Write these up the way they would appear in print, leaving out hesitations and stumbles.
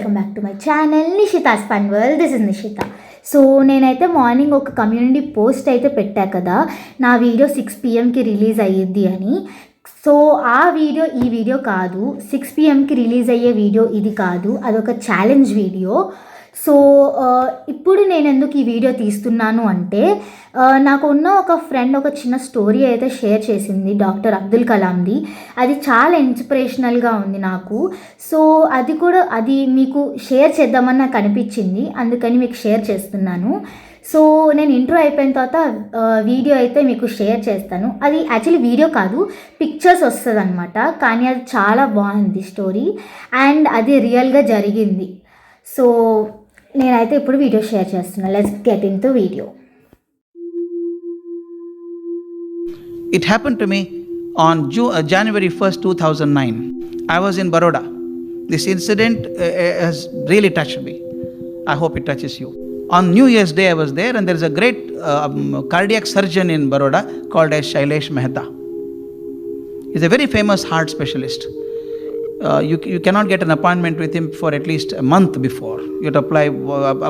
Welcome back to my channel Nishita'S Fun World. This is Nishita. So నేనైతే morning ఒక community post అయితే పెట్టా కదా, నా వీడియో 6 PM రిలీజ్ అయ్యిద్ది అని. సో ఆ వీడియో ఈ వీడియో కాదు, 6 PM రిలీజ్ అయ్యే వీడియో ఇది కాదు, అదొక ఛాలెంజ్ వీడియో. సో ఇప్పుడు నేను ఎందుకు ఈ వీడియో తీస్తున్నాను అంటే, నాకు ఉన్న ఒక ఫ్రెండ్ ఒక చిన్న స్టోరీ అయితే షేర్ చేసింది, డాక్టర్ అబ్దుల్ కలాంది. అది చాలా ఇన్స్పిరేషనల్గా ఉంది నాకు. సో అది మీకు షేర్ చేద్దామని నాకు అనిపించింది, అందుకని మీకు షేర్ చేస్తున్నాను. సో నేను ఇంట్రో అయిపోయిన తర్వాత వీడియో అయితే మీకు షేర్ చేస్తాను. అది యాక్చువల్లీ వీడియో కాదు, పిక్చర్స్ వస్తుంది అనమాట, కానీ అది చాలా బాగుంది స్టోరీ, అండ్ అది రియల్గా జరిగింది. సో నేనైతే ఇప్పుడు వీడియో షేర్ చేస్తున్నాను. Let's get in to video. It happened to me on January 1st, 2009. I was in Baroda. This incident has really touched me. I hope it touches you. On New Year's Day, I was there, and there is a great cardiac surgeon in Baroda called as Shailesh Mehta. He's a very famous heart specialist. You cannot get an appointment with him for at least a month before. You have to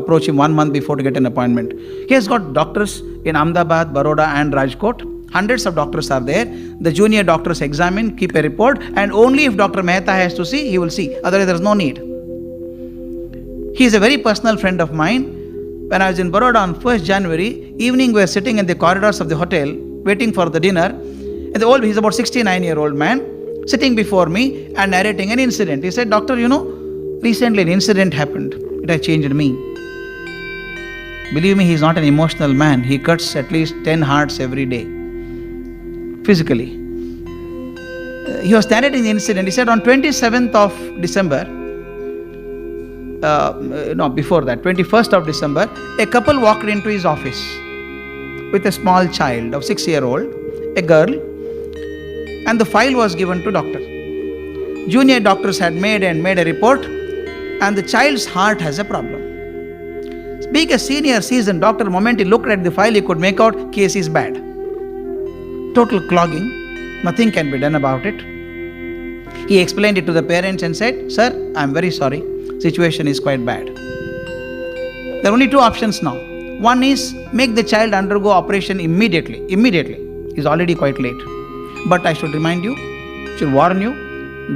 approach him 1 month before to get an appointment. He has got doctors in Ahmedabad, Baroda and Rajkot. Hundreds of doctors are there. The junior doctors examine, keep a report, and only if Dr. Mehta has to see, he will see. Otherwise, there is no need. He is a very personal friend of mine. When I was in Baroda on 1st January, evening we were sitting in the corridors of the hotel, waiting for the dinner. And he's about 69-year-old man, sitting before me and narrating an incident. He said, "Doctor, recently an incident happened. It has changed me." Believe me, he's not an emotional man. He cuts at least 10 hearts every day, physically. He was narrating the incident. He said on 27th of December, before that, 21st of December, a couple walked into his office with a small child of 6-year-old, a girl, and the file was given to doctor. Junior doctors had made a report, and the child's heart has a problem. Being a senior seasoned doctor, the moment he looked at the file, he could make out case is bad. Total clogging, nothing can be done about it. He explained it to the parents and said, "Sir, I am very sorry, situation is quite bad. There are only 2 options now. One is make the child undergo operation immediately. It's already quite late. But I should should warn you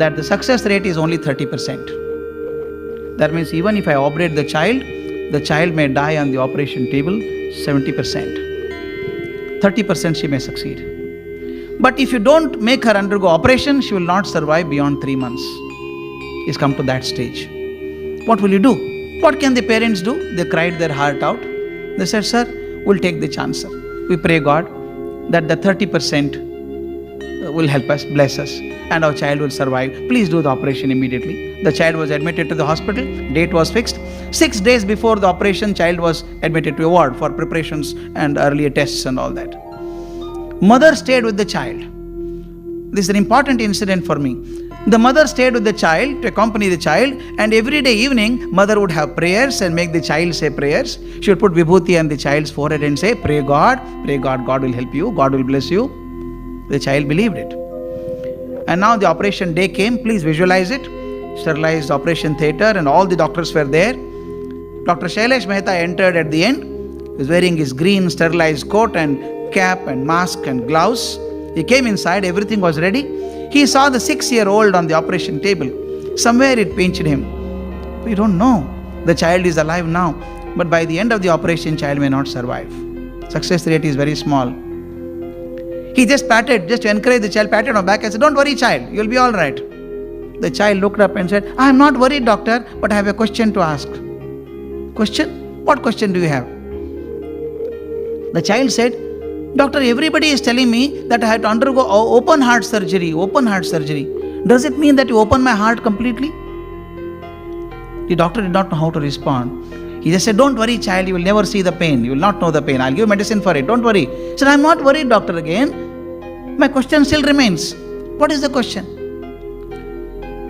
that the success rate is only 30%. That means even if I operate the child may die on the operation table 70%. 30% she may succeed. But if you don't make her undergo operation, she will not survive beyond 3 months. It's come to that stage. What will you do?" What can the parents do? They cried their heart out. They said, "Sir, we'll take the chance, sir. We pray God that the 30% will help us, bless us, and our child will survive. Please do the operation immediately." The child was admitted to the hospital. Date was fixed. 6 days before the operation, child was admitted to a ward for preparations and earlier tests and all that. Mother stayed with the child. This is an important incident for me. The mother stayed with the child to accompany the child, and every day evening, mother would have prayers and make the child say prayers. She would put vibhuti on the child's forehead and say, pray God, God will help you, God will bless you." The child believed it. And now the operation day came. Please visualize it. Sterilized operation theatre, and all the doctors were there. Dr. Shailesh Mehta entered at the end. He was wearing his green sterilized coat and cap and mask and gloves. He came inside, everything was ready. He saw the 6-year-old on the operation table. Somewhere it pinched him. We don't know. The child is alive now, but by the end of the operation, child may not survive. Success rate is very small. He just to encourage the child, patted on the back and said, "Don't worry, child, you'll be all right." The child looked up and said, "I am not worried, doctor, but I have a question to ask." "Question? What question do you have?" The child said, "Doctor, everybody is telling me that I have to undergo open heart surgery. Does it mean that you open my heart completely?" The doctor did not know how to respond. He just said, "Don't worry, child, you will never see the pain. You will not know the pain. I'll give medicine for it. Don't worry." He said, "I'm not worried, doctor, again. My question still remains. What is the question?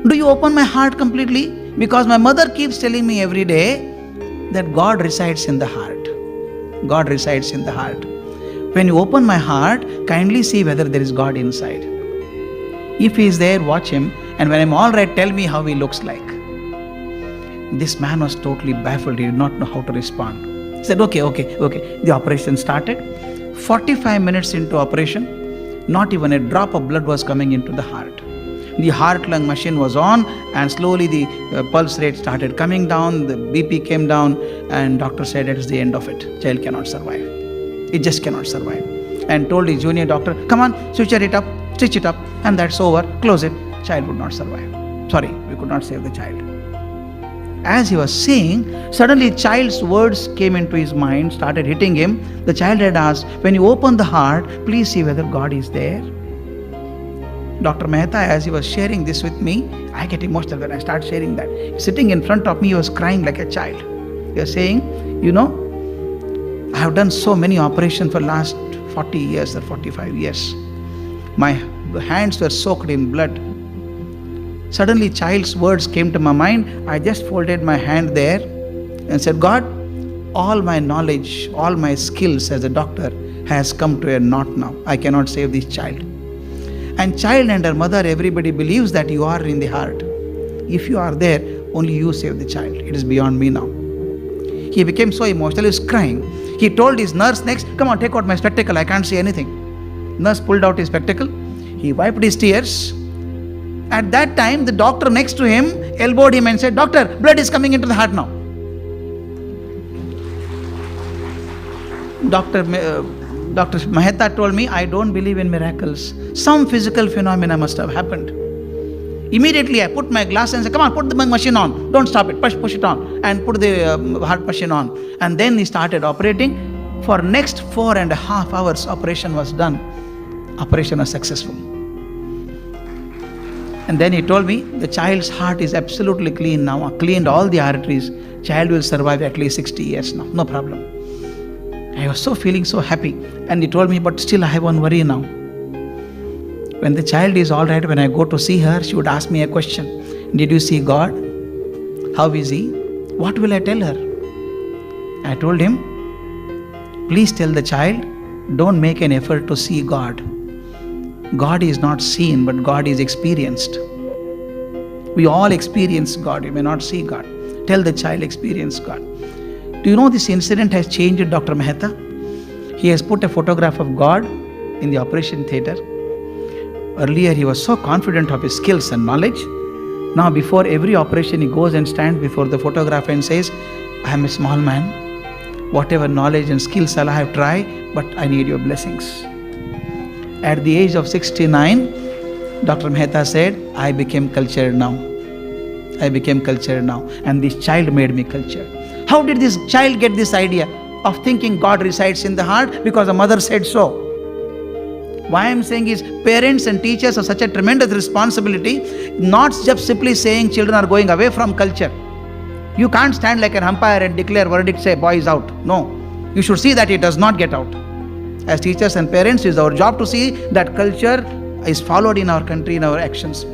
Do you open my heart completely? Because my mother keeps telling me every day that God resides in the heart. God resides in the heart. When you open my heart, kindly see whether there is God inside. If he is there, watch him, and when I'm all right, tell me how he looks like." This man was totally baffled. He did not know how to respond. He said, okay. The operation started. 45 minutes into operation, not even a drop of blood was coming into the heart. The heart-lung machine was on, and slowly the pulse rate started coming down, the BP came down, and doctor said it is the end of it. Child cannot survive. It just cannot survive. And told his junior doctor, come on, switch it up, stitch it up, and that's over, close it. Child would not survive. Sorry, we could not save the child. As he was saying, suddenly child's words came into his mind, started hitting him. The child had asked, when you open the heart, please see whether God is there. Dr. Mehta, as he was sharing this with me, I get emotional when I start sharing that. Sitting in front of me, he was crying like a child. He was saying, I have done so many operations for last 40 years or 45 years. My hands were soaked in blood. Suddenly, child's words came to my mind. I just folded my hand there and said, God, all my knowledge, all my skills as a doctor has come to a knot now. I cannot save this child. And child and her mother, everybody believes that you are in the heart. If you are there, only you save the child. It is beyond me now. He became so emotional, he was crying. He told his nurse next, come on, take out my spectacle, I can't see anything. Nurse pulled out his spectacle. He wiped his tears. At that time, the doctor next to him elbowed him and said, Doctor, blood is coming into the heart now. Dr. Mehta told me, I don't believe in miracles. Some physical phenomena must have happened. Immediately I put my glass and said, come on, put the machine on. Don't stop it, push it on. And put the heart machine on. And then he started operating. For next 4.5 hours, operation was done. Operation was successful. And then he told me, the child's heart is absolutely clean now. I cleaned all the arteries. Child will survive at least 60 years now. No problem. I was feeling so happy. And he told me, but still I have one worry now. When the child is all right, when I go to see her, she would ask me a question. Did you see God? How is he? What will I tell her? I told him, please tell the child, don't make an effort to see God. God is not seen, but God is experienced. We all experience God. You may not see God. Tell the child, experience God. Do you know this incident has changed Dr. Mehta? He has put a photograph of God in the operation theatre. Earlier, he was so confident of his skills and knowledge. Now, before every operation, he goes and stands before the photograph and says, I am a small man. Whatever knowledge and skills I have tried, but I need your blessings. At the age of 69, Dr. Mehta said, I became cultured now. And this child made me cultured. How did this child get this idea of thinking God resides in the heart? Because the mother said so. Why I am saying is, parents and teachers have such a tremendous responsibility, not just simply saying children are going away from culture. You can't stand like an umpire and declare verdict, say boy is out. No, you should see that he does not get out. As teachers and parents, it is our job to see that culture is followed in our country, in our actions.